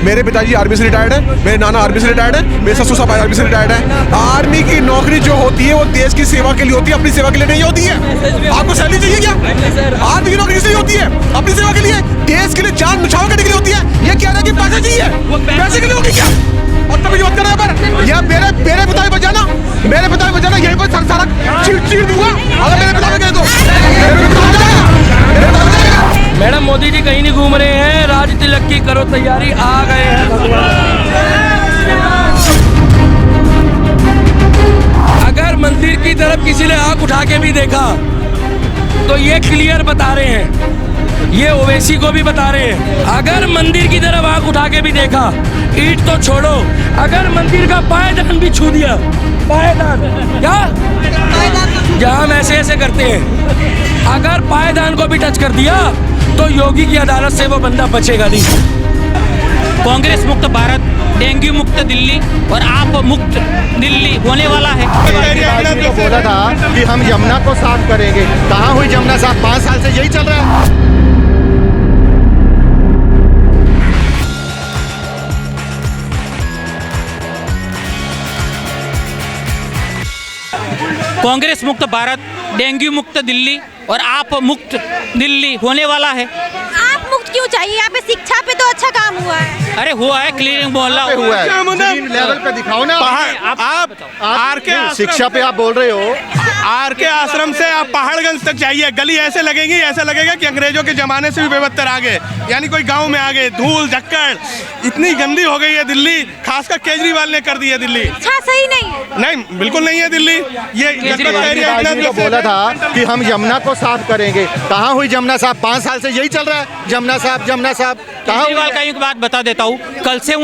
मेरे पिताजी आर्मी से रिटायर्ड है, मेरे नाना आर्मी से रिटायर्ड है, मेरे ससुर साहब आर्मी से रिटायर्ड है। आर्मी की नौकरी जो होती है वो देश की सेवा के लिए होती है, अपनी सेवा के लिए नहीं होती है। आपको सैलरी चाहिए क्या? आर्मी की नौकरी इसलिए होती है अपनी सेवा के लिए, देश के लिए जान न्यौछावर करने के लिए होती है। ये कह रहा है कि पैसे चाहिए, पैसे के लिए होगी क्या? और तभी जो कर रहा है पर यह मेरे पिता बचाना, मेरे पिता बचाना, यही कोई सारा चीर दूंगा अगर मेरे पिता गए तो मेरे पिता बचाएगा। मैडम मोदी जी कहीं नहीं घूम रहे हैं, राज तिलक की करो तैयारी, आ गए हैं अगर मंदिर की तरफ किसी ने आंख उठा के भी देखा तो ये क्लियर बता रहे हैं, ये ओवैसी को भी बता रहे हैं, अगर मंदिर की तरफ आंख उठा के भी देखा, ईंट तो छोड़ो, अगर मंदिर का पायदान भी छू दिया, पायदान क्या जहाँ हम ऐसे ऐसे करते हैं, अगर पायदान को भी टच कर दिया तो योगी की अदालत से वो बंदा बचेगा नहीं। कांग्रेस मुक्त भारत, डेंगू मुक्त दिल्ली और आप मुक्त दिल्ली होने वाला है। तो बोला था कि हम यमुना को साफ करेंगे, कहाँ हुई यमुना साफ? 5 साल से यही चल रहा है। कांग्रेस मुक्त भारत, डेंगू मुक्त दिल्ली और आप मुक्त दिल्ली होने वाला है। आप मुक्त क्यों चाहिए? यहाँ पे शिक्षा पे तो अच्छा काम हुआ है। अरे हुआ है, क्लीनिंग मोहल्ला हुआ है, लेवल पे दिखाओ ना। आप आर के शिक्षा पे आप बोल रहे हो, आर के आश्रम से आप पहाड़गंज तक जाइए, गली ऐसे लगेगी, ऐसा लगेगा कि अंग्रेजों के जमाने से भी बेबत्तर आ गए, यानी कोई गांव में आ गए। धूल झक्कड़ इतनी गंदी हो गई है दिल्ली, खासकर केजरीवाल ने कर दी है दिल्ली। अच्छा सही नहीं है। नहीं, बिल्कुल नहीं है दिल्ली। ये तो बोला था कि हम यमुना को साफ करेंगे, कहाँ हुई यमुना साफ? 5 साल से यही चल रहा है, यमुना साफ, यमुना साफ। केजरीवाल का एक बात बता देता हूँ, कल से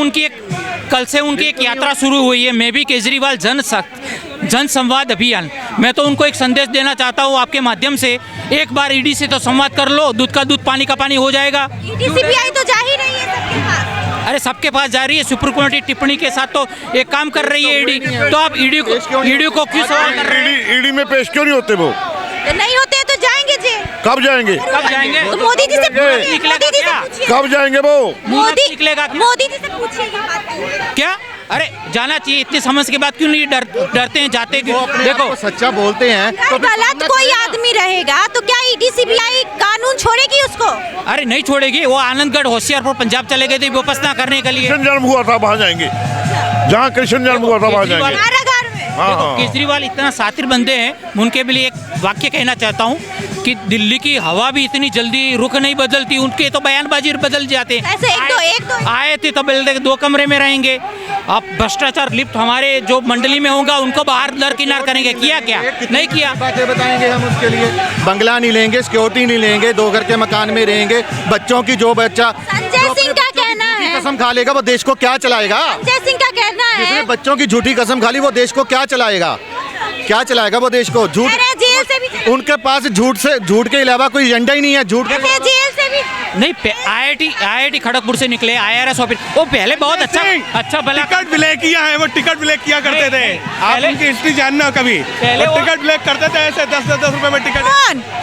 उनकी एक यात्रा शुरू हुई है, मैं भी केजरीवाल जन संवाद अभियान। मैं तो उनको एक संदेश देना चाहता हूँ आपके माध्यम से, एक बार ईडी से तो संवाद कर लो, दूध का दूध पानी का पानी हो जाएगा। सीबीआई तो जा ही रही है सबके पास। अरे सबके पास जा रही है, सुप्रीम कोर्ट की टिप्पणी के साथ तो एक काम कर रही है ईडी, तो आप ईडी को क्यों सवाल कर रहे हैं? ईडी में पेश क्यों नहीं होते वो? नहीं होते तो जाएंगे जेल। कब जाएंगे? तो मोदी जी से पूछिए। कब जाएंगे वो? मोदी निकलेगा मोदी जी से पूछिए क्या? अरे जाना चाहिए, इतनी समझ के बाद क्यों नहीं डरते हैं, जाते क्यों? देखो सच्चा बोलते हैं तो गलत कोई आदमी रहेगा तो क्या ईडी सीबीआई कानून छोड़ेगी उसको? अरे नहीं छोड़ेगी, वो आनंदगढ़ होशियारपुर पंजाब चले गए थे वापस ना करने के लिए। कृष्ण जन्म हुआ था वहाँ जाएंगे, जहाँ कृष्ण जन्म हुआ था वहाँ जाएंगे। देखो केजरीवाल इतना सातिर बंदे हैं, उनके लिए एक वाक्य कहना चाहता हूँ कि दिल्ली की हवा भी इतनी जल्दी रुख नहीं बदलती, उनके तो बयानबाजी बदल जाते हैं। ऐसे एक दो आए थे तो बोलते 2 कमरे में रहेंगे, अब भ्रष्टाचार लिप्त हमारे जो मंडली में होगा उनको बाहर दरकिनार करेंगे, किया क्या? नहीं किया। बातें बताएंगे हम उसके लिए, बंगला नहीं लेंगे, सिक्योरिटी नहीं लेंगे, 2 घर के मकान में रहेंगे, बच्चों की जो बच्चा संजय सिंह का कहना है, कसम खा लेगा वो देश को क्या चलाएगा? संजय सिंह का कहना है जिसने बच्चों की झूठी कसम खा ली वो देश को क्या चलाएगा? क्या चलाएगा वो देश को? झूठ, जेल से भी उनके पास झूठ के अलावा कोई एजेंडा ही नहीं है। झूठ जेल से भी नहीं, आईआईटी खड़गपुर से निकले IRS ऑफिसर, वो पहले बहुत अच्छा भला टिकट ब्लैक किया है, वो टिकट ब्लैक किया करते थे। आप उनकी हिस्ट्री जानना कभी, पहले वो टिकट ब्लैक करते थे ऐसे 10-10 रुपए में टिकट।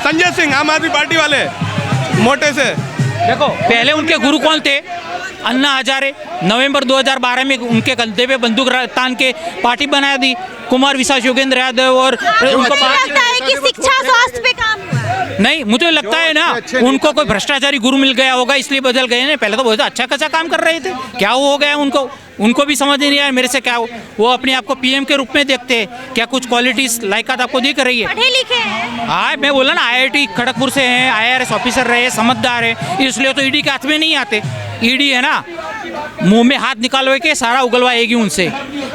संजय सिंह, आम आदमी पार्टी वाले, मोटे से। देखो पहले उनके गुरु कौन थे? अन्ना हजारे। नवंबर 2012 में उनके कंधे पे बंदूक तान के पार्टी बना दी। कुमार विशाल, योगेंद्र यादव और उनको लगता है कि शिक्षा स्वास्थ्य पे काम हुआ। नहीं, मुझे लगता है ना उनको कोई भ्रष्टाचारी गुरु मिल गया होगा इसलिए बदल गए ना। पहले तो बहुत अच्छा खासा काम कर रहे थे, क्या हो गया उनको भी समझ नहीं आया मेरे से क्या हो। वो अपने आप को PM के रूप में देखते हैं, क्या कुछ क्वालिटीज लायकात आपको दिख रही है? पढ़े लिखे हैं। हाँ, मैं बोला ना IIT खड़गपुर से हैं, IRS ऑफिसर रहे, समझदार है, इसलिए तो ईडी के हाथ में नहीं आते। ईडी है ना, मुंह में हाथ निकालवा के सारा उगलवाएगी उनसे।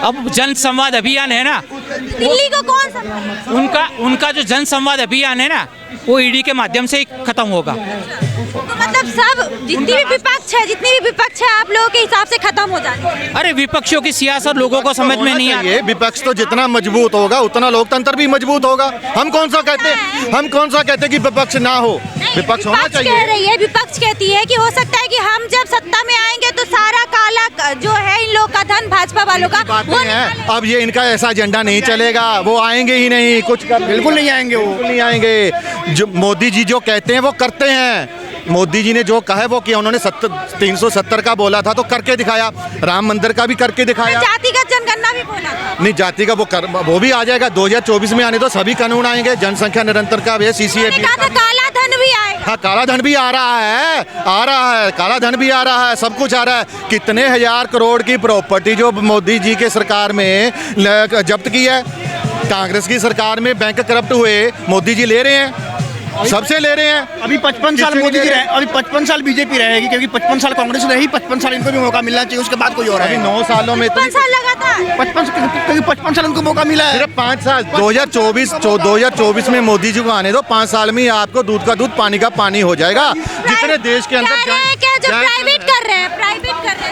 अब जन संवाद अभियान है ना, दिल्ली को कौन संभालेगा? उनका जो जन संवाद अभियान है ना, वो ईडी के माध्यम से ही खत्म होगा। तो मतलब सब जितनी भी विपक्ष है आप लोगों के हिसाब से खत्म हो जाए। अरे विपक्षियों की सियासत लोगों को समझ में नहीं आती। विपक्ष तो जितना मजबूत होगा उतना लोकतंत्र भी मजबूत होगा। हम कौन सा कहते कि विपक्ष ना हो? विपक्ष होना चाहिए। कह रही है, विपक्ष कहती है कि हो सकता है कि हम जब सत्ता में आएंगे तो सारा काला जो है इन लोग का धन भाजपा वालों का वो है। अब ये इनका ऐसा एजेंडा नहीं चलेगा, वो आएंगे ही नहीं, कुछ बिल्कुल नहीं आएंगे, वो बिल्कुल नहीं आएंगे। जो मोदी जी जो कहते हैं वो करते हैं। मोदी जी ने जो कहा है वो किया। उन्होंने 370 का बोला था तो करके दिखाया, राम मंदिर का भी करके दिखाया। जातिगत जनगणना भी बोला था। नहीं, जाति का वो भी आ जाएगा 2024 में, आने तो सभी कानून आएंगे, जनसंख्या निरंतर का भी, CCA भी। काला धन भी आएगा। हाँ, काला धन भी आ रहा है, काला धन भी आ रहा है, सब कुछ आ रहा है। कितने हजार करोड़ की प्रॉपर्टी जो मोदी जी के सरकार में जब्त की है, कांग्रेस की सरकार में बैंक करप्ट हुए, मोदी जी ले रहे हैं, सबसे ले रहे हैं। अभी 55 साल मोदी जी रहे, अभी 55 साल बीजेपी रहेगी, क्योंकि 55 साल कांग्रेस रही, 55 साल इनको भी मौका मिलना चाहिए, उसके बाद कोई और अभी 9 सालों में 55 साल लगातार 55 साल उनको मौका मिला है। सिर्फ 5 साल 2024 में मोदी जी को आने दो, 5 साल में ही आपको दूध का दूध, पानी का पानी हो जाएगा। जितने देश के अंदर प्राइवेट कर रहे हैं,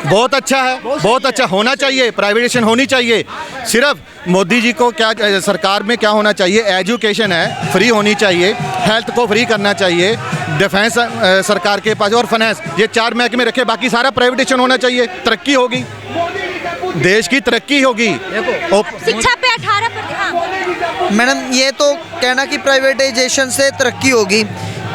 बहुत अच्छा है, बहुत अच्छा होना चाहिए, प्राइवेटाइजेशन होनी चाहिए। सिर्फ मोदी जी को क्या सरकार में क्या होना चाहिए, एजुकेशन है फ्री होनी चाहिए, हेल्थ को फ्री करना चाहिए, डिफेंस सरकार के पास, और फाइनेंस, ये 4 महकमे रखे, बाकी सारा प्राइवेटाइजेशन होना चाहिए। तरक्की होगी, देश की तरक्की होगी। शिक्षा पे 18%। मैडम, ये तो कहना कि प्राइवेटाइजेशन से तरक्की होगी,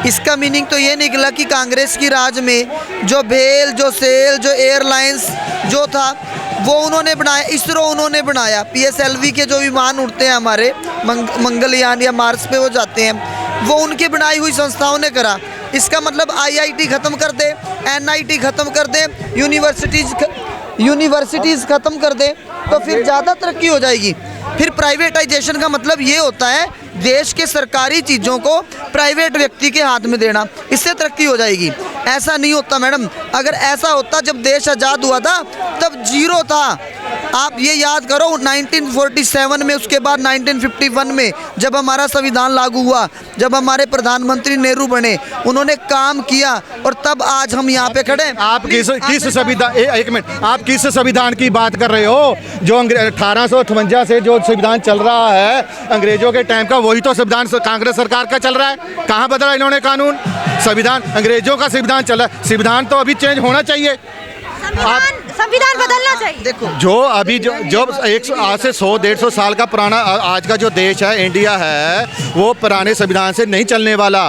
इसका मीनिंग तो ये निकला कि कांग्रेस की राज में जो भेल, जो सेल, जो एयरलाइंस जो था वो उन्होंने बनाया, इसरो उन्होंने बनाया, PSLV के जो विमान उड़ते हैं हमारे मंगलयान या मार्स पे वो जाते हैं, वो उनकी बनाई हुई संस्थाओं ने करा। इसका मतलब IIT ख़त्म कर दे, NIT ख़त्म कर दे, यूनिवर्सिटीज़ ख़त्म कर दे, तो फिर ज़्यादा तरक्की हो जाएगी। फिर प्राइवेटाइजेशन का मतलब ये होता है देश के सरकारी चीज़ों को प्राइवेट व्यक्ति के हाथ में देना, इससे तरक्की हो जाएगी। ऐसा नहीं होता मैडम। अगर ऐसा होता, जब देश आज़ाद हुआ था तब जीरो था। आप ये याद करो 1947 में, उसके बाद 1951 में जब हमारा संविधान लागू हुआ, जब हमारे प्रधानमंत्री नेहरू बने, उन्होंने काम किया, और तब आज हम यहाँ पे खड़े। आप किस संविधान, एक मिनट, आप किस संविधान की बात कर रहे हो? जो 1858 से जो संविधान चल रहा है अंग्रेजों के टाइम का, वही तो संविधान कांग्रेस सरकार का चल रहा है। कहाँ बदला इन्होंने कानून? संविधान अंग्रेजों का संविधान चला, संविधान तो अभी चेंज होना चाहिए। संविधान बदलना चाहिए। देखो, जो अभी जो आज से 100-150 साल का पुराना आज का जो देश है, इंडिया है, वो पुराने संविधान से नहीं चलने वाला।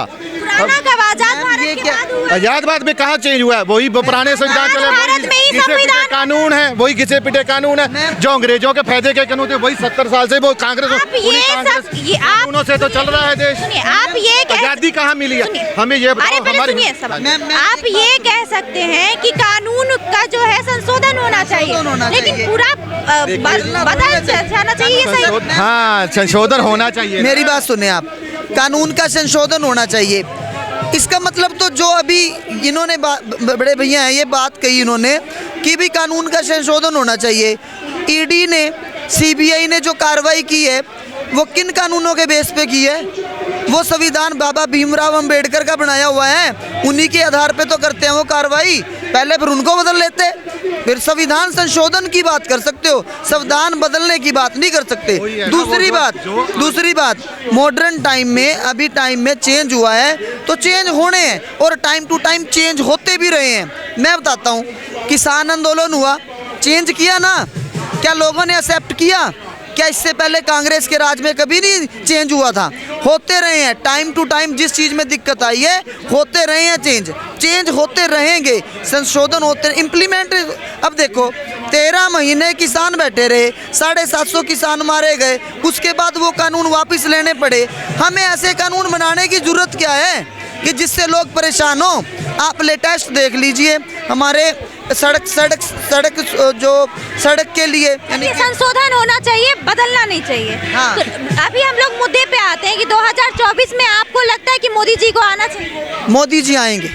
आजाद भारत में कहाँ चेंज हुआ है? वही पुराने संविधान चले, घिसे पिटे कानून है, वही घिसे पिटे कानून है जो अंग्रेजों के फायदे के कानून थे, वही 70 साल से वो कांग्रेस कानूनों से तो चल रहा है देश। आप ये आजादी कहाँ मिली है हमें ये बताओ। आप ये कह सकते हैं कि कानून का जो है संशोधन होना चाहिए, लेकिन पूरा बदल जाना चाहिए। हाँ, संशोधन होना चाहिए। मेरी बात सुने आप, कानून का संशोधन होना चाहिए। इसका मतलब तो जो अभी इन्होंने बड़े भैया हैं, ये बात कही इन्होंने कि भी कानून का संशोधन होना चाहिए। ईडी ने, CBI ने जो कार्रवाई की है वो किन कानूनों के बेस पे की है? वो संविधान बाबा भीमराव अंबेडकर का बनाया हुआ है, उन्हीं के आधार पे तो करते हैं वो कार्रवाई। पहले फिर उनको बदल लेते, फिर संविधान संशोधन की बात कर सकते हो, संविधान बदलने की बात नहीं कर सकते। दूसरी बात, मॉडर्न टाइम में, अभी टाइम में चेंज हुआ है तो चेंज होने हैं, और टाइम टू टाइम चेंज होते भी रहे हैं। मैं बताता हूँ, किसान आंदोलन हुआ, चेंज किया ना? क्या लोगों ने एक्सेप्ट किया? क्या इससे पहले कांग्रेस के राज में कभी नहीं चेंज हुआ था? होते रहे हैं, टाइम टू टाइम जिस चीज़ में दिक्कत आई है होते रहे हैं, चेंज होते रहेंगे, संशोधन होते, इम्प्लीमेंट। अब देखो 13 महीने किसान बैठे रहे, 750 किसान मारे गए, उसके बाद वो कानून वापस लेने पड़े। हमें ऐसे कानून बनाने की जरूरत क्या है कि जिससे लोग परेशान हो? आप लेटेस्ट देख लीजिए, हमारे सड़क के लिए संशोधन होना चाहिए, बदलना नहीं चाहिए। हाँ। तो अभी हम लोग मुद्दे पे आते हैं कि 2024 में आपको लगता है कि मोदी जी को आना चाहिए? मोदी जी आएंगे।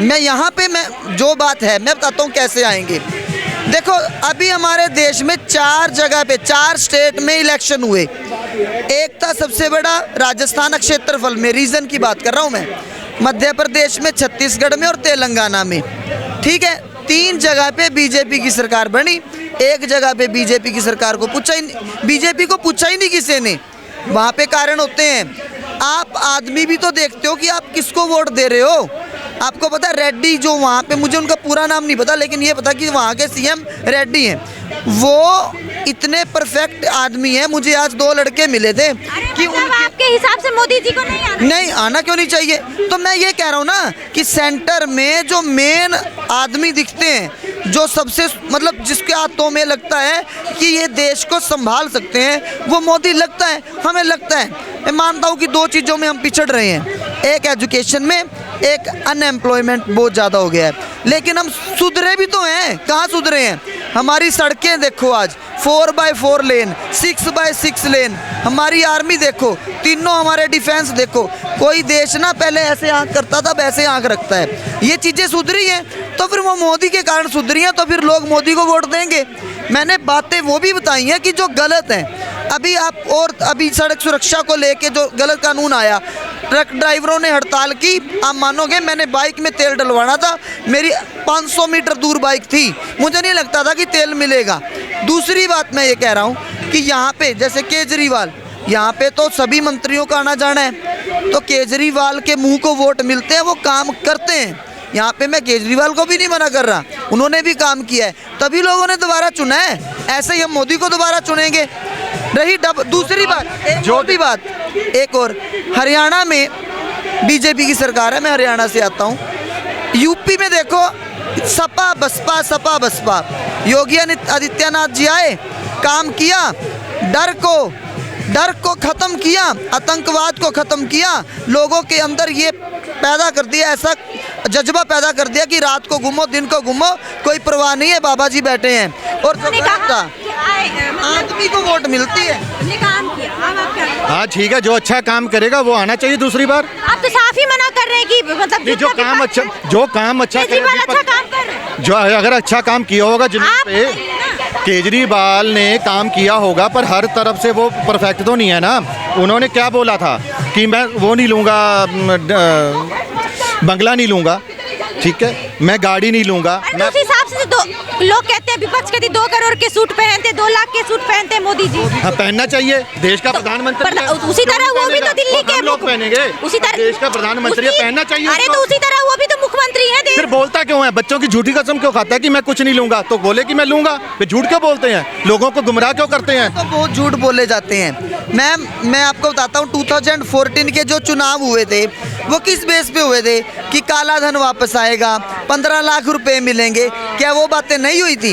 मैं यहाँ पे जो बात है मैं बताता हूँ कैसे आएंगे। देखो, अभी हमारे देश में 4 जगह पे, 4 स्टेट में इलेक्शन हुए। एक था सबसे बड़ा राजस्थान क्षेत्रफल में, रीजन की बात कर रहा हूँ मैं, मध्य प्रदेश में, छत्तीसगढ़ में और तेलंगाना में। ठीक है, 3 जगह पे बीजेपी की सरकार बनी, एक जगह पे बीजेपी की सरकार को बीजेपी को पूछा ही नहीं किसी ने। वहाँ पे कारण होते हैं, आप आदमी भी तो देखते हो कि आप किसको वोट दे रहे हो। आपको पता है रेड्डी जो वहाँ पे, मुझे उनका पूरा नाम नहीं पता, लेकिन ये पता कि वहाँ के CM रेड्डी हैं, वो इतने परफेक्ट आदमी हैं, मुझे आज 2 लड़के मिले थे कि मतलब आपके हिसाब से मोदी जी को नहीं आना नहीं आना क्यों नहीं चाहिए। तो मैं ये कह रहा हूँ ना कि सेंटर में जो मेन आदमी दिखते हैं, जो सबसे मतलब जिसके हाथों में लगता है कि ये देश को संभाल सकते हैं, वो मोदी लगता है, हमें लगता है। मैं मानता हूँ कि 2 चीज़ों में हम पिछड़ रहे हैं, एक एजुकेशन में, एक अनएम्प्लॉयमेंट बहुत ज़्यादा हो गया है। लेकिन हम सुधरे भी तो हैं, कहाँ सुधरे हैं? हमारी सड़कें देखो आज 4x4 लेन, 6x6 लेन, हमारी आर्मी देखो, तीनों हमारे डिफेंस देखो। कोई देश ना पहले ऐसे आंख करता था, वैसे आंख रखता है। ये चीज़ें सुधरी हैं तो फिर वो मोदी के कारण सुधरी हैं, तो फिर लोग मोदी को वोट देंगे। मैंने बातें वो भी बताई हैं कि जो गलत हैं। अभी सड़क सुरक्षा को लेके जो गलत कानून आया, ट्रक ड्राइवरों ने हड़ताल की, आप मानोगे मैंने बाइक में तेल डलवाना था, मेरी 500 मीटर दूर बाइक थी, मुझे नहीं लगता था कि तेल मिलेगा। दूसरी बात मैं ये कह रहा हूँ कि यहाँ पे जैसे केजरीवाल, यहाँ पे तो सभी मंत्रियों का आना जाना है, तो केजरीवाल के मुंह को वोट मिलते हैं, वो काम करते हैं। यहाँ पे मैं केजरीवाल को भी नहीं मना कर रहा, उन्होंने भी काम किया है, तभी लोगों ने दोबारा चुना है। ऐसे ही हम मोदी को दोबारा चुनेंगे। रही दूसरी बात, एक और हरियाणा में बीजेपी की सरकार है, मैं हरियाणा से आता हूँ। यूपी में देखो सपा बसपा, योगी आदित्यनाथ जी आए, काम किया, डर को ख़त्म किया, आतंकवाद को ख़त्म किया, लोगों के अंदर ये पैदा कर दिया, ऐसा जज्बा पैदा कर दिया कि रात को घूमो दिन को घूमो, कोई परवाह नहीं है, बाबा जी बैठे हैं। और आदमी को वोट मिलती है। काम किया, हाँ ठीक है, जो अच्छा काम करेगा वो आना चाहिए दूसरी बार। आप तो साफ ही मना कर रहे हैं कि मतलब जो काम अच्छा केजरीवाल अच्छा काम कर रहे हैं। जो अगर अच्छा काम किया होगा जिन पे केजरीवाल ने काम किया होगा, पर हर तरफ से वो परफेक्ट तो नहीं है ना। उन्होंने क्या बोला था कि मैं वो नहीं लूँगा, बंगला नहीं लूँगा, ठीक है, मैं गाड़ी नहीं लूँगा। मैं उस हिसाब से लोग कहते हैं, विपक्ष कहते 2 करोड़ के सूट पहनते, 2 लाख के सूट पहनते हैं मोदी जी। हाँ, पहनना चाहिए, देश का प्रधानमंत्री है। उसी तरह वो भी तो दिल्ली के लोग पहनेंगे, उसी तरह देश का प्रधानमंत्री पहनना चाहिए। अरे तो उसी तरह वो भी तो मुख्यमंत्री है। फिर बोलता क्यों है? बच्चों की झूठी कसम क्यों खाता है कि मैं कुछ नहीं लूंगा? तो बोले कि मैं लूंगा, फिर झूठ क्यों बोलते हैं? लोगों को गुमराह क्यों करते हैं? तो बहुत झूठ बोले जाते हैं। मैं आपको बताता हूँ, 2014 के जो चुनाव हुए थे वो किस बेस पे हुए थे कि काला धन वापस आएगा, 15 लाख रुपए मिलेंगे। क्या वो बातें नहीं हुई थी?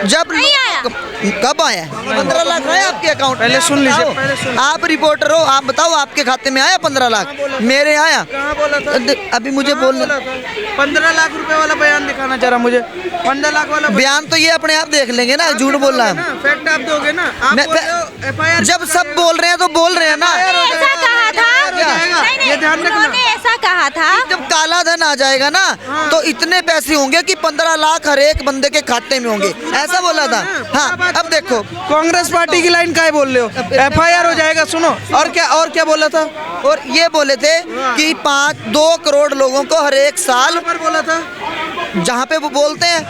जब नहीं आया। कब आया? 15 लाख आया आपके अकाउंट? पहले सुन लीजिए, आप रिपोर्टर हो, आप बताओ आपके खाते में आया 15 लाख? मेरे आया? कहाँ बोला था? अभी मुझे बोलना, 15 लाख रुपए वाला बयान दिखाना चाह रहा मुझे। 15 लाख वाला बयान तो ये अपने आप देख लेंगे ना, झूठ बोल रहा है। फैक्ट आप दोगे ना, आप बोल रहे हो FIR जब सब बोल रहे हैं तो बोल रहे हैं ना। ऐसा कहा था, ये ध्यान रखना। उन्होंने ऐसा कहा था जब काला धन आ जाएगा ना तो इतने पैसे होंगे कि 15 लाख हर एक बंदे के खाते में होंगे, ऐसा बोला था। हाँ, अब देखो कांग्रेस पार्टी की लाइन का बोल रहे हो, FIR हो जाएगा। सुनो, और क्या बोला था? और ये बोले थे कि 2 करोड़ लोगों को हर एक साल पर बोला था, जहाँ पे वो बोलते हैं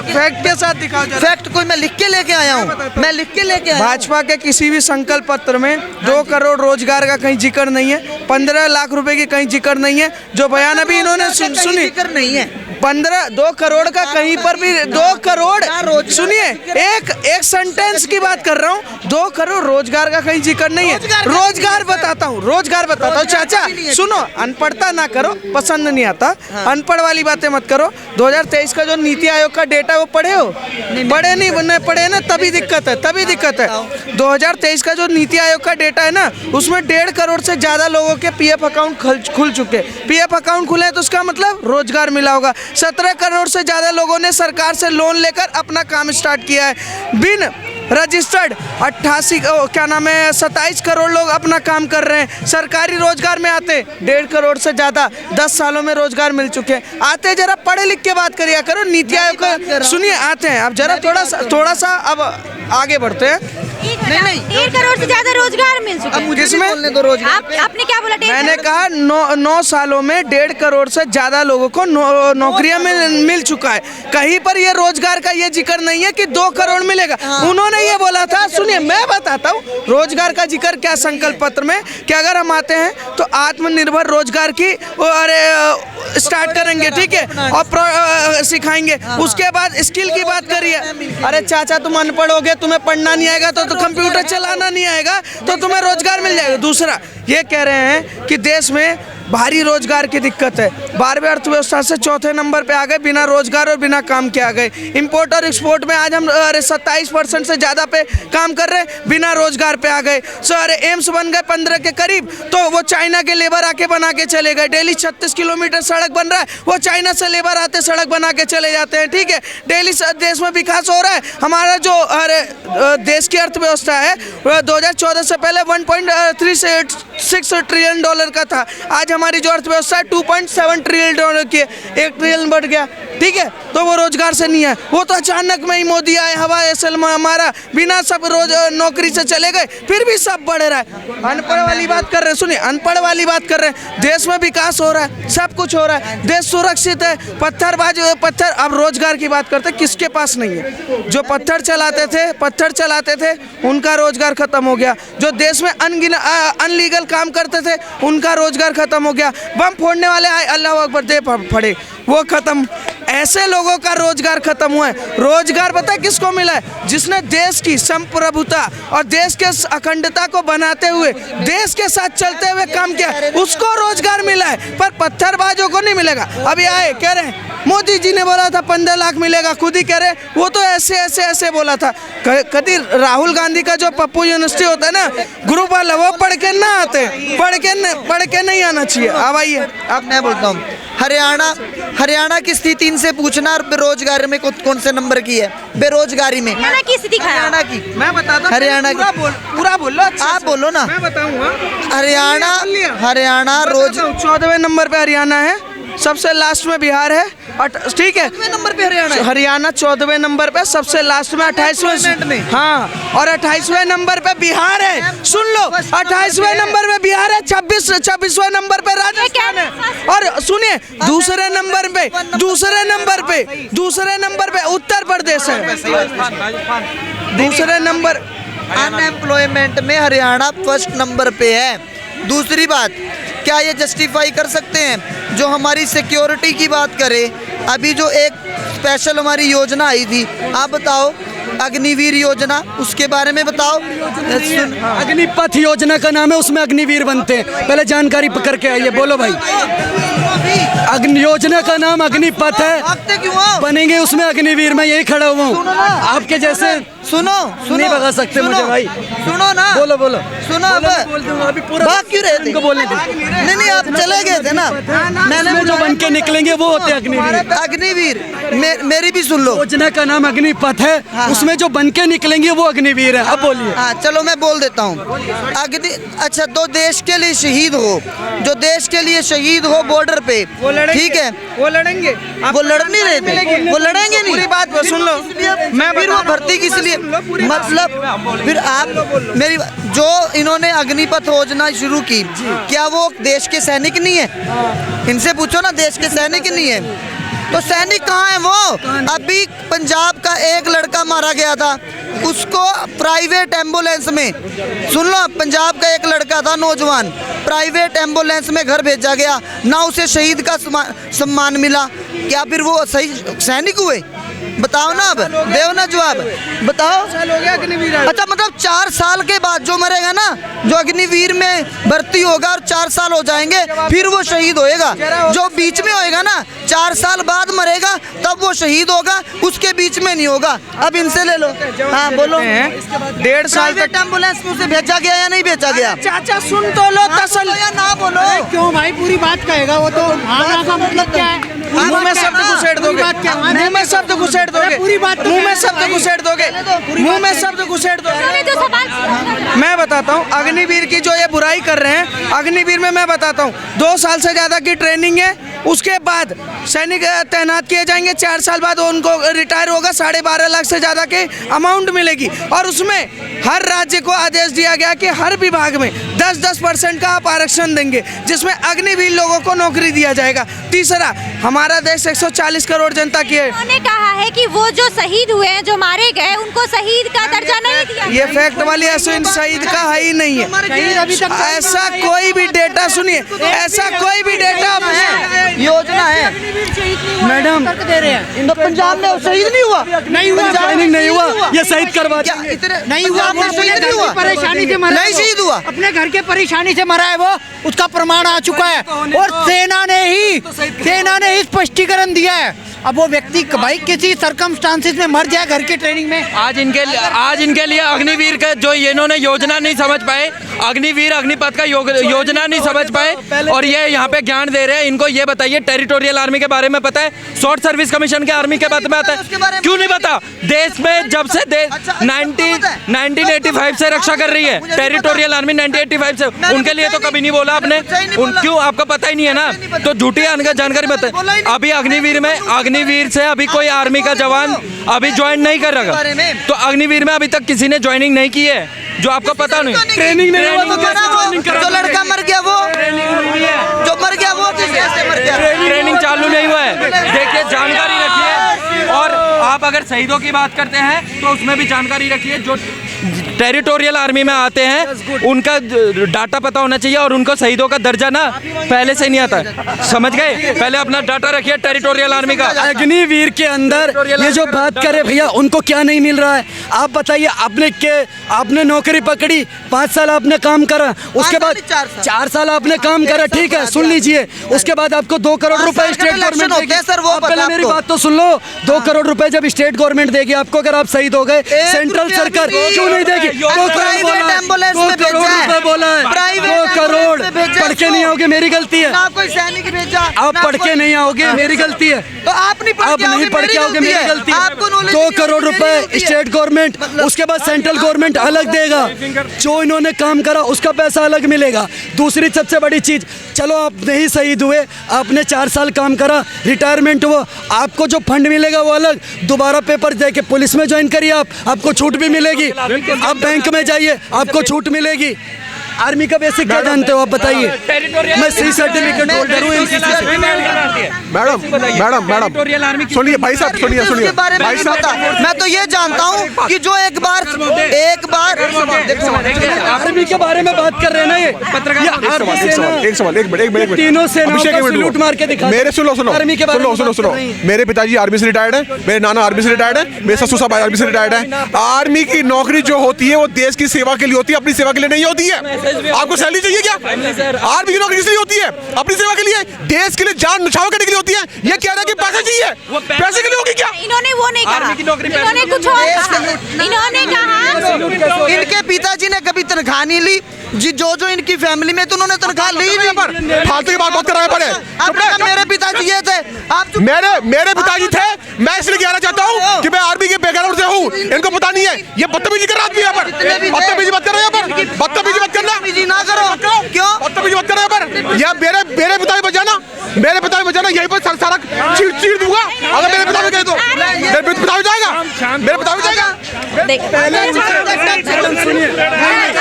फैक्ट के साथ दिखाओ जरा। फैक्ट कोई मैं लिख के लेके आया हूँ, मैं लिख के लेके आया हूँ। भाजपा के किसी भी संकल्प पत्र में 2 करोड़ रोजगार का कहीं जिक्र नहीं है, 15 लाख रुपए की कहीं जिक्र नहीं है। जो बयान अभी इन्होंने सुनी, जिक्र नहीं है। 2 करोड़ का कहीं पर भी 2 करोड़, सुनिए, एक सेंटेंस की बात कर रहा हूँ, 2 करोड़ रोजगार का कहीं जिक्र नहीं है। रोजगार बताता हूँ चाचा, सुनो, अनपढ़ता ना करो, पसंद नहीं आता, अनपढ़ वाली बातें मत करो। 2023 का जो नीति आयोग का डेटा वो पढ़े हो? पढ़े ना, तभी दिक्कत है। 2023 का जो नीति आयोग का डेटा है ना, उसमें 1.5 करोड़ से ज्यादा लोगों के PF अकाउंट खुल चुके। PF अकाउंट खुले तो उसका मतलब रोजगार मिला होगा। 17 करोड़ से ज्यादा लोगों ने सरकार से लोन लेकर अपना काम स्टार्ट किया है। बिन रजिस्टर्ड 27 करोड़ लोग अपना काम कर रहे हैं। सरकारी रोजगार में आते 1.5 करोड़ से ज्यादा 10 सालों में रोजगार मिल चुके हैं। आते जरा पढ़े लिख के बात करिए करो। नीति आयोग का सुनिए, आते हैं अब जरा थोड़ा सा अब आगे बढ़ते हैं। नहीं 1.5 करोड़ से ज्यादा रोजगार मिल चुके अब हैं। मुझे भी किसमें? बोलने दो रोजगार पे। आपने क्या बोला? 1.5 मैंने करोड़? कहा 9 सालों में 1.5 करोड़ से ज्यादा लोगों को नौकरियां मिल चुका है। कहीं पर ये रोजगार का ये जिक्र नहीं है कि 2 करोड़ मिलेगा। उन्होंने ये बोला था, सुनिए मैं बताता हूँ रोजगार का जिक्र क्या संकल्प पत्र में, कि अगर हम आते हैं तो आत्मनिर्भर रोजगार की स्टार्ट करेंगे, ठीक है, और सिखाएंगे। उसके बाद स्किल की बात करिए। अरे चाचा तुम अनपढ़ हो गए, तुम्हें पढ़ना नहीं आएगा तो कंप्यूटर चलाना नहीं आएगा तो तुम्हें रोजगार मिल जाएगा। दूसरा ये कह रहे हैं कि देश में भारी रोजगार की दिक्कत है, 12वें अर्थव्यवस्था से 4थे नंबर पे आ गए, बिना रोजगार और बिना काम के आ गए। इंपोर्ट और एक्सपोर्ट में आज हम 27% से ज़्यादा पे काम कर रहे हैं, बिना रोजगार पे आ गए। अरे एम्स बन गए 15 के करीब, तो वो चाइना के लेबर आके बना के चले गए। डेली 36 किलोमीटर सड़क बन रहा है, वो चाइना से लेबर आते सड़क बना के चले जाते हैं, ठीक है। डेली देश में विकास हो रहा है। हमारा जो देश की अर्थव्यवस्था है 2014 से पहले 1.36 ट्रिलियन डॉलर का था, आज हमारी जो अर्थव्यवस्था है 2.7 ट्रिलियन डॉलर की है, 1 ट्रिलियन बढ़ गया, ठीक है। तो वो रोजगार से नहीं है, वो तो अचानक में ही मोदी आए, हवा ऐसे हमारा बिना सब रोज नौकरी से चले गए, फिर भी सब बढ़ रहा है। अनपढ़ वाली बात कर रहे हैं, सुनिए अनपढ़ वाली बात कर रहे हैं। देश में विकास हो रहा है, सब कुछ हो रहा है, देश सुरक्षित है। पत्थर अब रोजगार की बात करते, किसके पास नहीं है? जो पत्थर चलाते थे उनका रोजगार खत्म हो गया। जो देश में अनलीगल काम करते थे उनका रोजगार खत्म हो गया। बम फोड़ने वाले आए, अल्लाह अकबर दे पड़े, वो खत्म। ऐसे लोगों का रोजगार खत्म हुआ है। रोजगार पता है किसको मिला है? जिसने देश की संप्रभुता और देश के अखंडता को बनाते हुए देश के साथ चलते हुए काम किया, उसको रोजगार मिला है, पर पत्थरबाजों को नहीं मिलेगा। अभी आए कह रहे हैं मोदी जी ने बोला था 15 लाख मिलेगा, खुद ही कह रहे वो तो ऐसे बोला था। कभी राहुल गांधी का जो पप्पू यूनिवर्सिटी होता है ना ग्रुप वाला, वो पढ़ के ना आते, पढ़ के नहीं आना चाहिए। अब आइए अब मैं बोलता हूँ, हरियाणा की स्थिति इनसे पूछना, और बेरोजगारी में कौन से नंबर की है? बेरोजगारी में हरियाणा की स्थिति खराब। हरियाणा की मैं बताता हूँ, हरियाणा की पूरा बोल लो, आप बोलो ना। मैं बताऊंगा। हरियाणा रोज 14वें नंबर पे हरियाणा है, सबसे लास्ट में बिहार है, ठीक है। नंबर पे हरियाणा 14वें नंबर पे, सबसे लास्ट में 28वें में, हाँ, और 28वें नंबर पे बिहार है। सुन लो, 28वें नंबर पे बिहार है, 26वें नंबर पे राजस्थान है, और सुनिए दूसरे नंबर पे उत्तर प्रदेश है, दूसरे नंबर। अनएम्प्लॉयमेंट में हरियाणा फर्स्ट नंबर पे है। दूसरी बात, क्या ये जस्टिफाई कर सकते हैं? जो हमारी सिक्योरिटी की बात करें, अभी जो एक स्पेशल हमारी योजना आई थी, आप बताओ, अग्निवीर योजना, उसके बारे में बताओ। अग्निपथ योजना का नाम है, उसमें अग्निवीर बनते हैं। पहले जानकारी पकड़ के आइए, बोलो भाई। अग्नि योजना का नाम अग्निपथ है, बनेंगे उसमें अग्निवीर। मैं यही खड़ा हुआ हूँ, आपके जैसे सुनो नहीं भगा सकते मुझे भाई। सुनो ना, बोलो सुनो। अभी पूरा भाग क्यों रहे थे? बोलने दो। नहीं आप चले गए थे ना। मैंने जो बन के निकलेंगे वो होते हैं अग्निवीर। अग्निवीर मेरी भी सुन लो। योजना का नाम अग्निपथ है, उसमें जो बन के निकलेंगे वो अग्निवीर है। अब बोलिए। हाँ चलो मैं बोल देता हूँ। अच्छा, तो देश के लिए शहीद हो, जो देश के लिए शहीद हो बॉर्डर पे, ठीक है, वो लड़ेंगे। वो लड़ नहीं रहे थे, वो लड़ेंगे नहीं। पूरी बात सुन लो। मैं फिर वो भर्ती किस लिए, मतलब फिर आप मेरी जो इन्होंने अग्निपथ योजना शुरू की, क्या वो देश के सैनिक नहीं है? इनसे पूछो ना, देश के सैनिक नहीं है तो सैनिक कहाँ है वो? अभी पंजाब का एक लड़का मारा गया था, उसको प्राइवेट एम्बुलेंस में, सुन लो, पंजाब का एक लड़का था नौजवान, प्राइवेट एम्बुलेंस में घर भेजा गया, ना उसे शहीद का सम्मान मिला। क्या फिर वो सही सैनिक हुए? बताओ ना, अब देव ना जवाब, बताओ। अच्छा, मतलब 4 साल के बाद जो मरेगा ना, जो अग्निवीर में भर्ती होगा और 4 साल हो जाएंगे, फिर वो शहीद होएगा। जो बीच में होएगा ना, 4 साल बाद मरेगा, तब वो शहीद होगा, उसके बीच में नहीं होगा। अब इनसे ले लो। हाँ बोलो। 1.5 साल तक एम्बुलेंस में उसे भेजा गया या नहीं भेजा गया? चाचा सुन तो लो, तसल या ना बोलो। क्यों भाई, पूरी बात कहेगा वो तो। आना का मतलब क्या है? मुंह में शब्द घुसेड़ दोगे। दोगे, मुंह में शब्द घुसेड़ दोगे, मुंह में शब्द घुसेड़ दोगे, मुंह में शब्द घुसेड़ दोगे। मैं बताता हूँ अग्निवीर की जो ये बुराई कर रहे हैं, अग्निवीर में मैं बताता हूँ 2 साल से ज़्यादा की ट्रेनिंग है, उसके बाद सैनिक तैनात किए जाएंगे, 4 साल बाद उनको रिटायर होगा, 12.5 लाख से ज़्यादा के अमाउंट मिलेगी। और उसमें हर राज्य को आदेश दिया गया कि हर विभाग में 10% का आप आरक्षण देंगे, जिसमें अग्निवीर लोगों को नौकरी दिया जाएगा। तीसरा, हमारा देश 140 करोड़ जनता की है। उन्होंने कहा है कि वो जो शहीद हुए हैं, जो मारे गए, उनको शहीद का दर्जा नहीं दिया। ये फैक्ट वाली शहीद का है ही नहीं है। ऐसा कोई भी डेटा, सुनिए, ऐसा कोई भी डेटा योजना है मैडम, तो पंजाब में शहीद नहीं हुआ, नहीं हुआ, ये शहीद करवा नहीं हुआ, परेशानी से मरा, नहीं शहीद हुआ, अपने घर के परेशानी से मरा है वो, उसका प्रमाण आ चुका है और सेना ने ही स्पष्टीकरण दिया है। अब वो व्यक्ति भाई किसी सरकमस्टांसिस में मर जाए घर की ट्रेनिंग में। आज इनके लिए अग्निवीर का जो इन्होंने योजना नहीं समझ पाए, अग्निवीर अग्निपथ का योजना नहीं समझ पाए और ये यहाँ पे ज्ञान दे रहे हैं। इनको ये बताइए टेरिटोरियल आर्मी के बारे में पता है? शॉर्ट सर्विस कमीशन के आर्मी के बारे में आता है? क्यों नहीं पता? देश में जब से 1985 से रक्षा कर रही है टेरिटोरियल आर्मी, 1985 से, उनके लिए तो कभी नहीं बोला आपने। क्यों? आपको पता ही नहीं है ना, तो झूठी जानकारी बताए। अभी अग्निवीर से अभी कोई आर्मी का जवान अभी ज्वाइन नहीं कर रहा, तो अग्निवीर में अभी तक किसी ने ज्वाइनिंग नहीं की है, जो आपको पता नहीं। ट्रेनिंग नहीं हुआ तो जो लड़का मर गया वो, जो मर गया वो ट्रेनिंग चालू नहीं हुआ है। देखिए, जानकारी रखिए, और आप अगर शहीदों की बात करते हैं तो उसमें भी जानकारी रखिए। जो टेरिटोरियल आर्मी में आते हैं उनका डाटा पता होना चाहिए, और उनको शहीदों का दर्जा ना पहले से नहीं आता है, समझ गए? पहले अपना डाटा रखिए टेरिटोरियल आर्मी का। अग्निवीर के अंदर ये जो बात करे भैया, उनको क्या नहीं मिल रहा है? आप बताइए, आपने नौकरी पकड़ी, 5 साल आपने काम करा, उसके बाद 4 साल आपने काम करा, ठीक है, सुन लीजिए, उसके बाद आपको 2 करोड़ रुपए स्टेट गवर्नमेंट देगी। पहले मेरी बात तो सुन लो, 2 करोड़ रुपए जब स्टेट गवर्नमेंट देगी आपको, अगर आप शहीद हो गए, सेंट्रल सरकार क्यों नहीं देगी? 2 करोड़ बोला है, 2 करोड़ पढ़ के नहीं आओगे, मेरी गलती है। कोई सैनिक भेजा, आप पढ़ के नहीं आओगे, मेरी गलती है। तो आप नहीं पढ़ के आओगे, मेरी गलती है। 2 करोड़ रुपए स्टेट गवर्नमेंट, उसके बाद सेंट्रल गवर्नमेंट अलग देगा, जो इन्होंने काम करा उसका पैसा अलग मिलेगा। दूसरी सबसे बड़ी चीज, चलो आप नहीं शहीद हुए, आपने 4 साल काम करा, रिटायरमेंट हुआ, आपको जो फंड मिलेगा वो अलग। दोबारा पेपर दे के पुलिस में ज्वाइन करिए, आपको छूट भी मिलेगी। आप बैंक में जाइए, आपको छूट मिलेगी। आर्मी का बेसिक क्या जानते हो आप बताइए? मैं सी सर्टिफिकेट होल्डर हूँ। मैडम सुनिए भाई साहब, सुनिए भाई साहब, मैं तो ये जानता हूँ कि जो एक बार आर्मी के बारे में बात कर रहे हैं ना, एक मिनट तीनों सेनाओं को लूट मार के दिखा। मेरे सुनो, मेरे पिताजी आर्मी से रिटायर्ड है, मेरे नाना आर्मी से रिटायर्ड है, मेरे ससुर साहब आर्मी से रिटायर्ड है। आर्मी की नौकरी जो होती है वो देश की सेवा के लिए होती है, अपनी सेवा के लिए नहीं होती है। आपको सैलरी चाहिए क्या? आर्मी की नौकरी इसलिए होती है, अपनी सेवा के लिए, देश के लिए जान न्यौछावर करने के लिए होती है। ये कह रहा है कि पैसा चाहिए, पैसे के लिए होगी क्या? इन्होंने वो नहीं कहा, इन्होंने कुछ और कहा। इन्होंने कहा इनके पिताजी ने कभी तनख्वाह नहीं ली जी, जो इनकी फैमिली में, तो उन्होंने तनख्वाह ली नहीं। पर फालतू की बात कराना पड़े। मेरे पिताजी ये थे, आप मेरे पिताजी थे, मैं इसलिए कहना चाहता हूँ कि मैं आर्मी के बैकग्राउंड से हूँ, इनको पता नहीं है। ये बदतमीजी कर रहा आदमी, यहाँ पर बदतमीजी मत करो, यहाँ पर बदतमीजी मत करना, ना करो। क्यों बदतमीजी मत करो यहाँ पर? यह मेरे पिताजी बचाना, मेरे पिताजी बचाना, यहीं पर सारा चीर दूंगा अगर मेरे पिताजी कहे तो। मेरे पिताजी जाएगा, मेरे पिताजी जाएगा।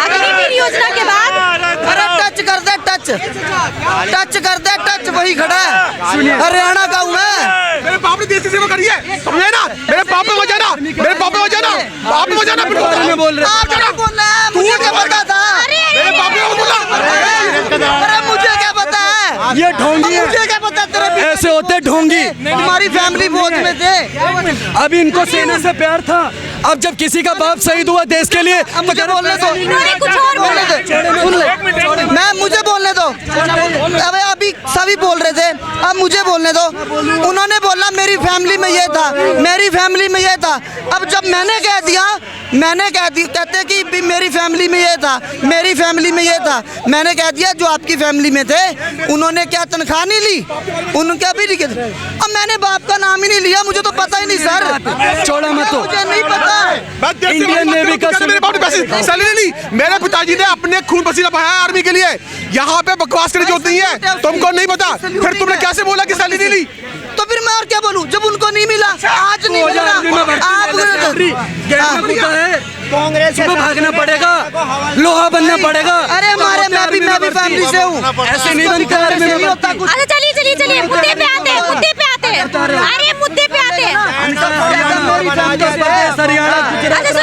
अग्निवीर योजना के बाद टच कर दे, टच वही खड़ा है। हरियाणा का हूँ मैं। मेरे बाप ने देश की सेवा करी है, समझे ना? मेरे बाप में बचाना, मेरे बाप में बचाना, बाप में बचाना। बोल रहे मुझे क्या पता था? मेरे बाप ने बोला, अरे मुझे क्या पता है? ये ढोंगी है, मुझे क्या पता? ऐसे होते ढोंगी। तुम्हारी फैमिली फौज में थे, अब इनको सेना से प्यार था, अब जब किसी का बाप शहीद हुआ देश के लिए, मुझे बोलने दो, कुछ और बोलने दो। मैं मुझे बोलने दो। अबे अभी सभी बोल रहे थे, अब मुझे बोलने दो। उन्होंने बोला मेरी फैमिली में ये था, मेरी फैमिली में ये था। अब जब मैंने कह दिया कहते कि भी मेरी फैमिली में ये था, मेरी फैमिली में ये था। मैंने कह दिया जो आपकी फैमिली में थे उन्होंने क्या तनख्वाह नहीं ली, उनका भी नहीं किया। अब मैंने बाप का नाम ही नहीं लिया, मुझे तो पता ही नहीं सर, छोड़ा मत तो। मुझे नहीं पता। इंडियन नेवी का सैलरी ली, मेरे पिताजी ने अपने खून पसीना बहाया आर्मी के लिए। यहाँ पे बकवास करने जो नहीं है, तुमको नहीं पता, फिर तुमने कैसे बोला कि सैलरी नहीं ली? तो फिर मैं और क्या बोलूं, जब उनको नहीं मिला, आज नहीं मिला, कांग्रेस में भागना पड़ेगा, लोहा बनना पड़ेगा। अरे हमारे मैं भी फैमिली से हूँ, ऐसे नहीं बनता है। अच्छा चलिए मुद्दे पे आते हैं, अरे मुद्दे पे आते हैं।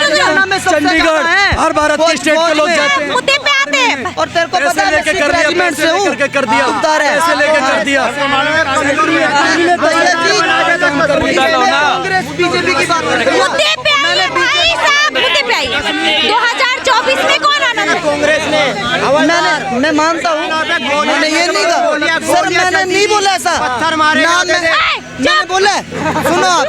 हरियाणा, चंडीगढ़, हर भारत के स्टेट के लोग जाते हैं। मुद्दे पे आते हैं। और तेरे को पता है लेके कर दिया, रेजिमेंट से हूँ, कर दिया, ऐसे लेके कर दिया। बीजेपी की बात मुद्दे पे आइए भाई साहब, मुद्दे पे आइए। 2024 में कौन आना चाहिए? कांग्रेस ने मैं मानता हूँ, मैंने ये नहीं कहा सर, मैंने नहीं बोला ऐसा नाम मैंने बोला। सुनो आप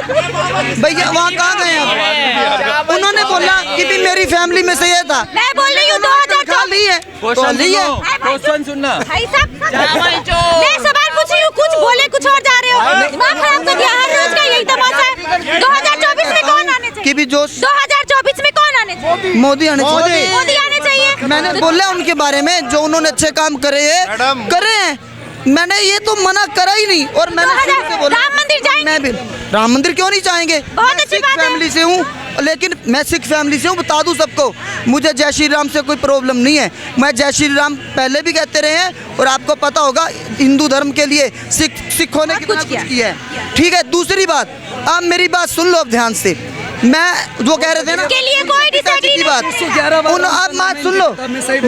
भैया, वहाँ कहाँ गए आप? उन्होंने बोला कि भी मेरी फैमिली में से ये था। मैं बोल रही हूँ 2024 है क्वेश्चन सुनना। भाई साहब मैं सवाल पूछ रही हूँ, कुछ बोले कुछ और जा रहे हो, दिमाग खराब कर दिया। हर रोज का यही तमाशा है। 2024 में कौन आने चाहिए? कि भी जो 2024 में कौन आने चाहिए? मोदी आने चाहिए। मोदी आने चाहिए। मैंने बोला उनके बारे में, जो उन्होंने अच्छे काम करे हैं। मैंने ये तो मना करा ही नहीं। और मैंने शुरू से बोला राम मंदिर जाएंगे। मैं भी राम मंदिर क्यों नहीं जाएंगे? बहुत अच्छी बात है। फैमिली से हूँ, लेकिन मैं सिख फैमिली से हूँ। बता दूं सबको, मुझे जय श्री राम से कोई प्रॉब्लम नहीं है। मैं जय श्री राम पहले भी कहते रहे हैं, और आपको पता होगा हिंदू धर्म के लिए सिखों ने कितना कुछ किया है। ठीक है, दूसरी बात, आप मेरी बात सुन लो अब ध्यान से। मैं जो कह रहे थे ना के लिए कोई डिसएग्री की बात, अब बात सुन लो,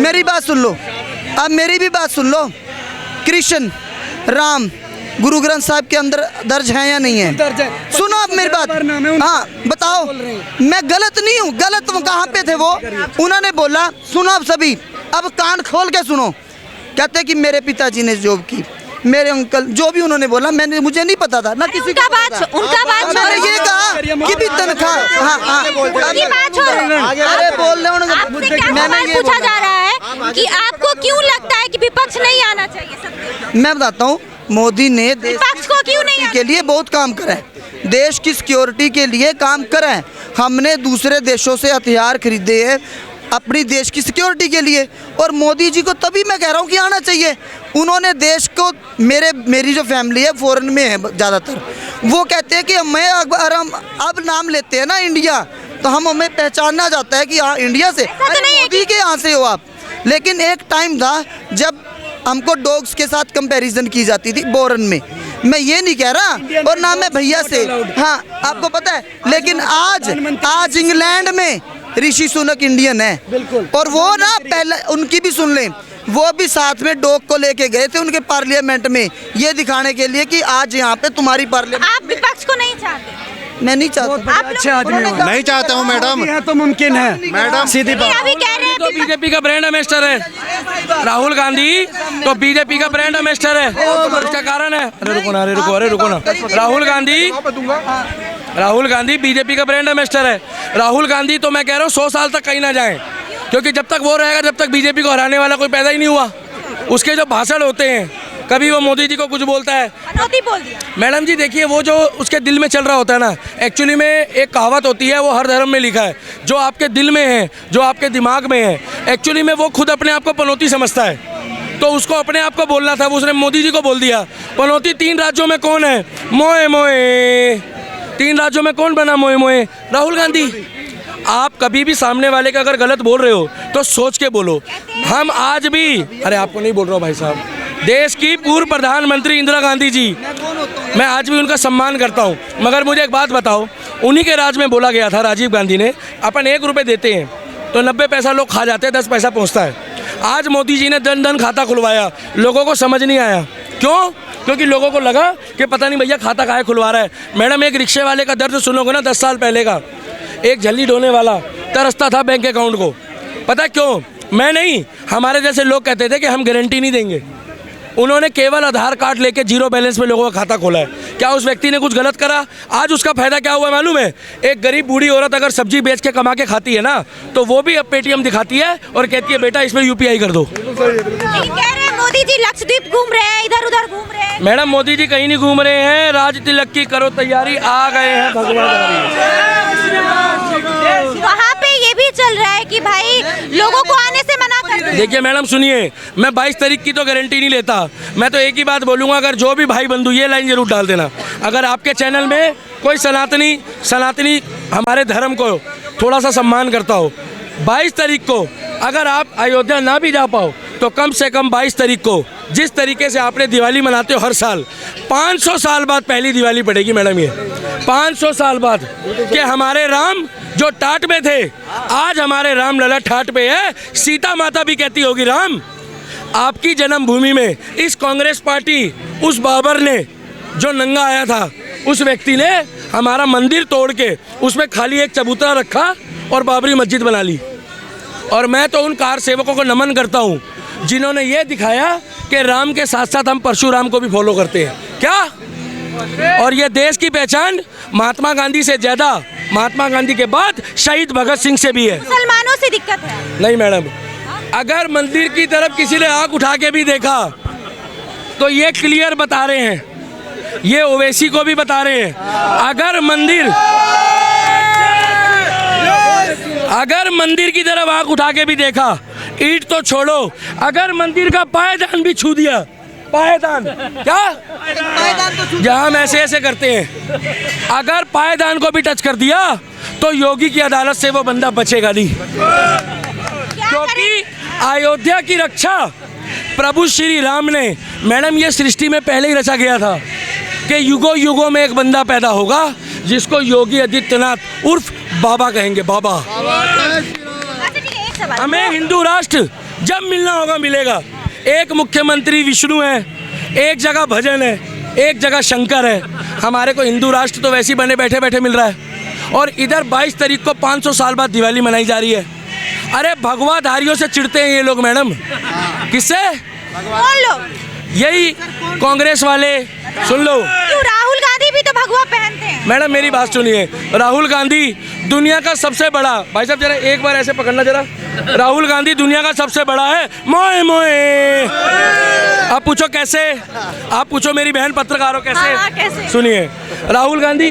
मेरी बात सुन लो, अब मेरी भी बात सुन लो। कृष्ण राम गुरु ग्रंथ साहिब के अंदर दर्ज है या नहीं है? सुनो अब मेरी बात। हाँ बताओ, मैं गलत नहीं हूँ। गलत कहाँ पे थे वो? उन्होंने बोला, सुनो अब सभी, अब कान खोल के सुनो। कहते कि मेरे पिताजी ने जॉब की, मेरे अंकल, जो भी उन्होंने बोला, मुझे नहीं पता था ना किसी उनका बात मैंने ये कहा कि भी तनख्वाह। अरे बोल रहे मैंने ये पूछा जा रहा है कि आपको क्यों लगता है कि विपक्ष नहीं आना चाहिए? मैं बताता हूँ, मोदी ने विपक्ष को क्यों नहीं के लिए बहुत काम करा है, देश की सिक्योरिटी के लिए काम करा है। हमने दूसरे देशों से हथियार खरीदे हैं अपनी देश की सिक्योरिटी के लिए, और मोदी जी को तभी मैं कह रहा हूँ कि आना चाहिए। उन्होंने देश को, मेरी जो फैमिली है फॉरेन में है ज़्यादातर, वो कहते हैं कि मैं अगर हम अब नाम लेते हैं ना इंडिया, तो हमें पहचानना जाता है कि हाँ इंडिया से, मोदी के यहाँ से हो आप। लेकिन एक टाइम था जब हमको डॉग्स के साथ कंपैरिजन की जाती थी फॉरेन में। मैं ये नहीं कह रहा, और ना मैं भैया से, हाँ आपको पता है, लेकिन आज इंग्लैंड में ऋषि सुनक इंडियन है, और वो ना पहले उनकी भी सुन लें, वो भी साथ में डॉग को लेके गए थे उनके पार्लियामेंट में, ये दिखाने के लिए कि आज यहाँ पे तुम्हारी पार्लियामेंट। आप विपक्ष को नहीं चाहते? मैं नहीं चाहता। अच्छे आदमी नहीं चाहता हूँ मैडम, यहाँ तो मुमकिन है मैडम। सीधी बात। अभी कह रहे हैं तो बीजेपी का ब्रांड एम्बेसडर है राहुल गांधी, तो बीजेपी का ब्रांड एम्बेसडर है। इसका कारण है, अरे रुको ना, राहुल गांधी बीजेपी का ब्रांड एम्बेसडर है। राहुल गांधी तो मैं कह रहा हूँ 100 साल तक कहीं ना जाएं, क्योंकि जब तक वो रहेगा, जब तक बीजेपी को हराने वाला कोई पैदा ही नहीं हुआ। उसके जो भाषण होते हैं, कभी वो मोदी जी को कुछ बोलता है, बोल दिया। मैडम जी देखिए, वो जो उसके दिल में चल रहा होता है ना, एक्चुअली में एक कहावत होती है, वो हर धर्म में लिखा है, जो आपके दिल में है, जो आपके दिमाग में है, एक्चुअली में वो खुद अपने आप को पनौती समझता है। तो उसको अपने आप को बोलना था, वो उसने मोदी जी को बोल दिया। पनौती 3 राज्यों में कौन है? मोए मोए। 3 राज्यों में कौन बना मोए मोए? राहुल गांधी। आप कभी भी सामने वाले का अगर गलत बोल रहे हो तो सोच के बोलो। हम आज भी, अरे आपको नहीं बोल रहा हूँ भाई साहब, देश की पूर्व प्रधानमंत्री इंदिरा गांधी जी, मैं आज भी उनका सम्मान करता हूँ। मगर मुझे एक बात बताओ, उन्हीं के राज में बोला गया था, राजीव गांधी ने, अपन 1 रुपये देते हैं तो 90 पैसा लोग खा जाते हैं, 10 पैसा पहुँचता है। आज मोदी जी ने जन धन खाता खुलवाया, लोगों को समझ नहीं आया। क्यों? क्योंकि लोगों को लगा कि पता नहीं भैया खाता काहे खुलवा रहा है। मैडम, एक रिक्शे वाले का दर्द सुनोगे ना, 10 साल पहले का, एक झल्ली ढोने वाला तरसता था बैंक अकाउंट को। पता क्यों? मैं नहीं, हमारे जैसे लोग कहते थे कि हम गारंटी नहीं देंगे। उन्होंने केवल आधार कार्ड लेके जीरो बैलेंस में लोगों का खाता खोला है। क्या उस व्यक्ति ने कुछ गलत करा? आज उसका फायदा क्या हुआ मालूम है? एक गरीब बूढ़ी औरत अगर सब्जी बेच के कमा के खाती है ना, तो वो भी अब पेटीएम दिखाती है और कहती है बेटा इसमें यूपीआई कर दो। मोदी जी लक्षद्वीप घूम रहे हैं, इधर उधर घूम रहे हैं। मैडम मोदी जी कहीं नहीं घूम रहे हैं, राज तिलक की करो तैयारी, आ गए हैं भगवान। वहाँ पे ये भी चल रहा है कि भाई लोगों को आने से मना कर दो। देखिए मैडम सुनिए, मैं 22 तारीख की तो गारंटी नहीं लेता। मैं तो एक ही बात बोलूँगा, अगर जो भी भाई बंधु, ये लाइन जरूर डाल देना, अगर आपके चैनल में कोई सनातनी हमारे धर्म को थोड़ा सा सम्मान करता हो, 22 तारीख को अगर आप अयोध्या ना भी जा पाओ तो कम से कम 22 तारीख को जिस तरीके से आपने दिवाली मनाते हो हर साल, 500 साल बाद पहली दिवाली पड़ेगी मैडम। ये 500 साल बाद कि हमारे राम जो टाट में थे, आज हमारे राम लला ठाट पे है। सीता माता भी कहती होगी राम, आपकी जन्मभूमि में इस कांग्रेस पार्टी, उस बाबर ने जो नंगा आया था, उस व्यक्ति ने हमारा मंदिर तोड़ के उसमें खाली एक चबूतरा रखा और बाबरी मस्जिद बना ली। और मैं तो उन कार सेवकों को नमन करता हूँ जिन्होंने ये दिखाया कि राम के साथ साथ हम परशुराम को भी फॉलो करते हैं क्या। और ये देश की पहचान महात्मा गांधी से ज़्यादा, महात्मा गांधी के बाद शहीद भगत सिंह से भी है। मुसलमानों से दिक्कत है? नहीं मैडम, अगर मंदिर की तरफ किसी ने आँख उठा के भी देखा तो ये क्लियर बता रहे हैं, ये ओवैसी को भी बता रहे हैं, अगर मंदिर की तरफ आँख उठा के भी देखा, ईंट तो छोड़ो, अगर मंदिर का पायदान भी छू दिया, पायदान क्या, जहाँ हम ऐसे करते हैं, अगर पायदान को भी टच कर दिया तो योगी की अदालत से वो बंदा बचेगा नहीं। क्योंकि अयोध्या की रक्षा प्रभु श्री राम ने, मैडम ये सृष्टि में पहले ही रचा गया था कि युगों युगों में एक बंदा पैदा होगा जिसको योगी आदित्यनाथ उर्फ बाबा कहेंगे, बाबा। हमें हिंदू राष्ट्र जब मिलना होगा मिलेगा। एक मुख्यमंत्री विष्णु है, एक जगह भजन है, एक जगह शंकर है। हमारे को हिंदू राष्ट्र तो वैसे ही बने बैठे बैठे मिल रहा है। और इधर 22 तारीख को 500 साल बाद दिवाली मनाई जा रही है। अरे भगवाधारियों से चिढ़ते हैं ये लोग मैडम। किससे? कौन लोग? यही कांग्रेस वाले। सुन लो, राहुल गांधी भी तो भगवा पहनते हैं। मैडम मेरी बात सुनिए, राहुल गांधी दुनिया का सबसे बड़ा, भाई साहब जरा एक बार ऐसे पकड़ना जरा, राहुल गांधी दुनिया का सबसे बड़ा है। मोए मोए, आप पूछो कैसे? आप पूछो मेरी बहन पत्रकारों कैसे? कैसे? सुनिए, राहुल गांधी,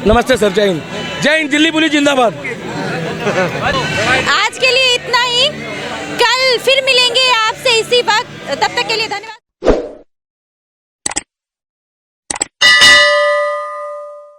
नमस्ते सर, जय हिंद, जय हिंद, दिल्ली पुलिस जिंदाबाद। आज के लिए इतना ही, कल फिर मिलेंगे आपसे इसी वक्त, तब तक के लिए धन्यवाद।